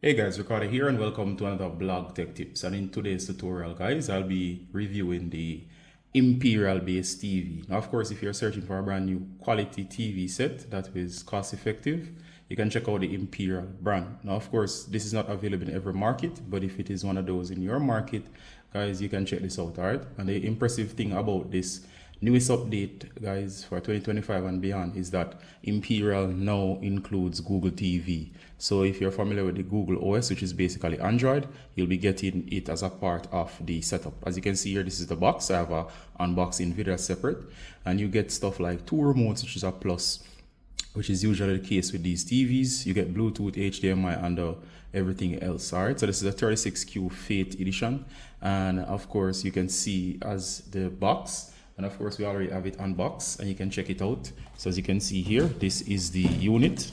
Hey guys, Ricardo here and welcome to another blog tech tips. And in today's tutorial guys, I'll be reviewing the Imperial based TV. Now of course, if you're searching for a brand new quality TV set that is cost effective, you can check out the Imperial brand. Now of course, this is not available in every market, but if it is one of those in your market, guys, you can check this out, alright? And the impressive thing about this newest update, guys, for 2025 and beyond is that Imperial now includes Google TV. So if you're familiar with the Google OS, which is basically Android, you'll be getting it as a part of the setup. As you can see here, this is the box. I have a unboxing video separate, and you get stuff like 2 remotes, which is a plus, which is usually the case with these TVs. You get Bluetooth, HDMI, and everything else. All right, so this is a 36Q Fate edition, and of course you can see as the box. And of course we already have it unboxed and you can check it out. So as you can see here, this is the unit.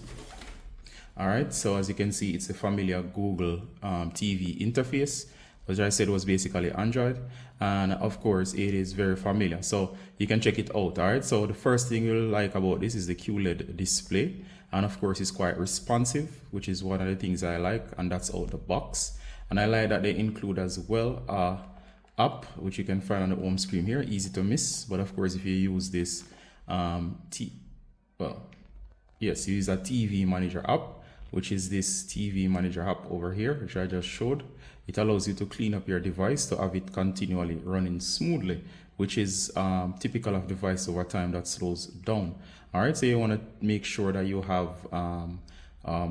All right, so as you can see, it's a familiar Google TV interface, which I said was basically Android. And of course it is very familiar, so you can check it out. All right, so the first thing you'll like about this is the QLED display. And of course it's quite responsive, which is one of the things I like, and that's out the box. And I like that they include as well app, which you can find on the home screen here, easy to miss. But of course, if you use this you use a TV manager app, which is this TV manager app over here, which I just showed. It allows you to clean up your device to have it continually running smoothly, which is typical of device over time that slows down. All right, so you want to make sure that you have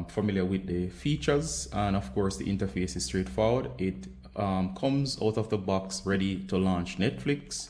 familiar with the features, and of course the interface is straightforward. It comes out of the box ready to launch Netflix,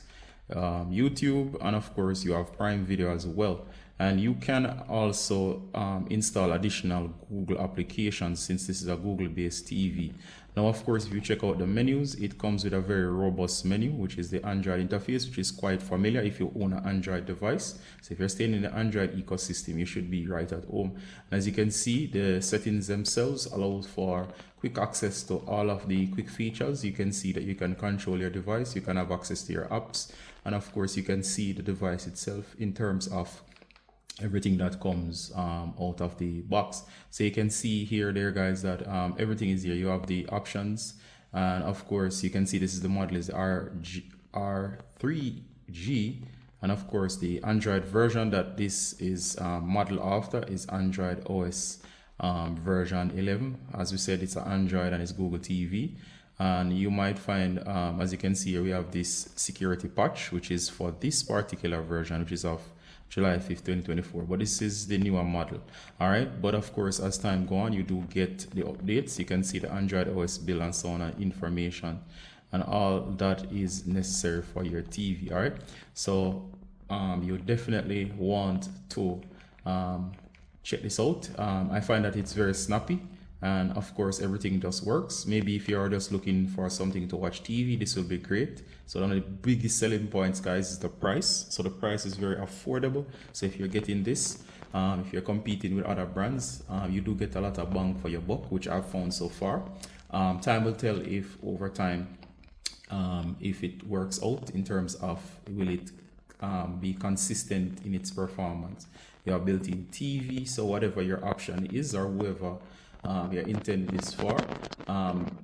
YouTube, and of course you have Prime Video as well. And you can also install additional Google applications, since this is a Google based TV. Now of course, if you check out the menus, it comes with a very robust menu, which is the Android interface, which is quite familiar if you own an Android device. So if you're staying in the Android ecosystem, you should be right at home. And as you can see, the settings themselves allow for quick access to all of the quick features. You can see that you can control your device, you can have access to your apps, and of course you can see the device itself in terms of everything that comes out of the box. So you can see here there guys that everything is here. You have the options, and of course you can see this is the model is R3G, and of course the Android version that this is modeled after is Android OS version 11. As we said, it's an Android and it's Google TV. And you might find, as you can see here, we have this security patch, which is for this particular version, which is of July 5th, 2024. But this is the newer model. All right. But of course, as time go on, you do get the updates. You can see the Android OS build and so on, and information and all that is necessary for your TV. All right. So you definitely want to check this out. I find that it's very snappy, and of course everything just works. Maybe if you're just looking for something to watch TV, this will be great. So one of the biggest selling points, guys, is the price. So the price is very affordable. So if you're getting this, if you're competing with other brands, you do get a lot of bang for your buck, which I've found so far. Time will tell if over time if it works out in terms of will it be consistent in its performance. You have built-in TV, so whatever your option is or whoever your intent is for,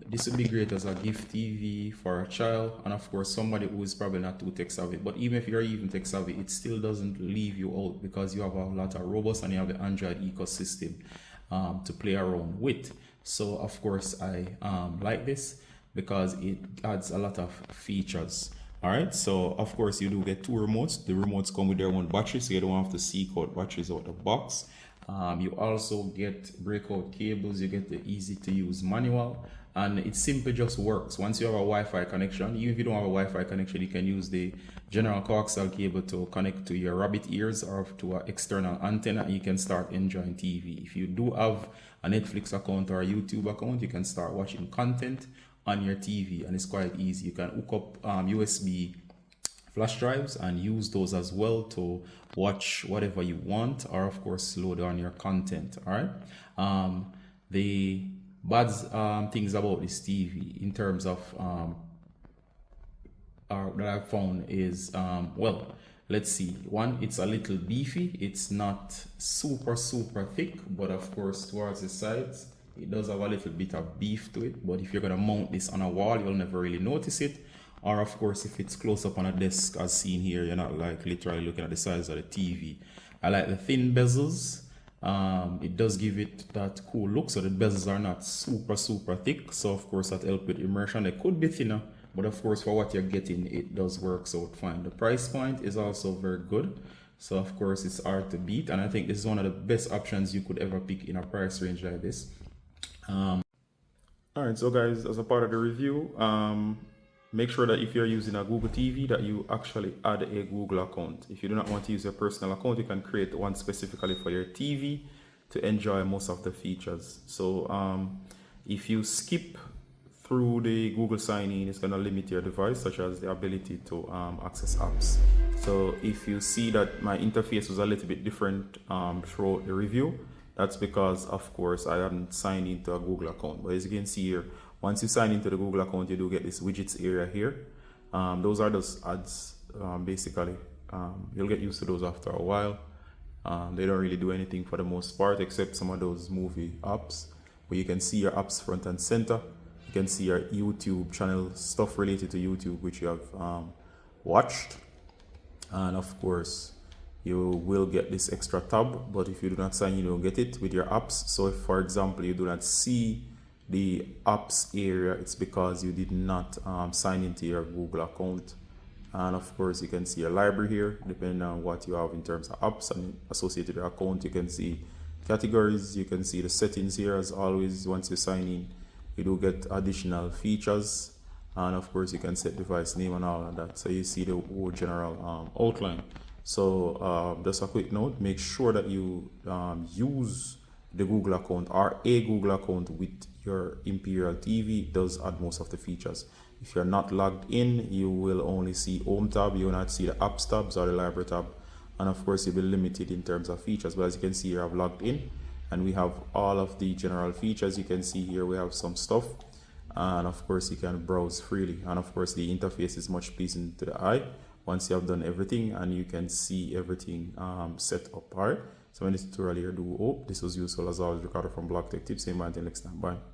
this would be great as a gift TV for a child, and of course somebody who is probably not too tech savvy. But even if you're even tech savvy, it still doesn't leave you out, because you have a lot of robots and you have the Android ecosystem to play around with. So of course I like this because it adds a lot of features. All right, so of course you do get 2 remotes. The remotes come with their own battery, so you don't have to seek out batteries out the box. You also get breakout cables. You get the easy to use manual, and it simply just works. Once you have a Wi-Fi connection, even if you don't have a Wi-Fi connection, you can use the general coaxial cable to connect to your rabbit ears or to an external antenna, and you can start enjoying TV. If you do have a Netflix account or a YouTube account, you can start watching content on your TV, and it's quite easy. You can hook up USB flash drives and use those as well to watch whatever you want, or of course load on your content. All right. The bad things about this TV in terms of that I've found is well, let's see. One, it's a little beefy. It's not super thick, but of course towards the sides it does have a little bit of beef to it, but if you're gonna mount this on a wall, you'll never really notice it. Or of course, if it's close up on a desk as seen here, you're not like literally looking at the size of the TV. I like the thin bezels. It does give it that cool look, so the bezels are not super thick, so of course that helps with immersion. They could be thinner, but of course for what you're getting, it does work out fine. The price point is also very good, so of course it's hard to beat, and I think this is one of the best options you could ever pick in a price range like this. Alright, so guys, as a part of the review, make sure that if you're using a Google TV that you actually add a Google account. If you do not want to use your personal account, you can create one specifically for your TV to enjoy most of the features. So if you skip through the Google sign-in, it's going to limit your device, such as the ability to access apps. So if you see that my interface was a little bit different throughout the review, that's because, of course, I hadn't signed into a Google account. But as you can see here, once you sign into the Google account, you do get this widgets area here. Those are those ads, basically. You'll get used to those after a while. They don't really do anything for the most part, except some of those movie apps, where you can see your apps front and center. You can see your YouTube channel, stuff related to YouTube, which you have watched. And of course, you will get this extra tab, but if you do not sign, you don't get it with your apps. So if, for example, you do not see the apps area, it's because you did not sign into your Google account. And of course, you can see your library here, depending on what you have in terms of apps and associated with your account. You can see categories, you can see the settings here. As always, once you sign in, you do get additional features, and of course you can set device name and all of that, so you see the whole general outline. So just a quick note, make sure that you use the Google account or a Google account with your Imperial TV. It does add most of the features. If you're not logged in, you will only see Home tab, you will not see the Apps tabs or the Library tab, and of course you'll be limited in terms of features. But as you can see here, I've logged in and we have all of the general features. You can see here we have some stuff, and of course you can browse freely, and of course the interface is much pleasing to the eye once you have done everything, and you can see everything set up. All right, so in this tutorial here, do hope this was useful. As always, Ricardo from Blog Tech Tips. Same until next time, bye.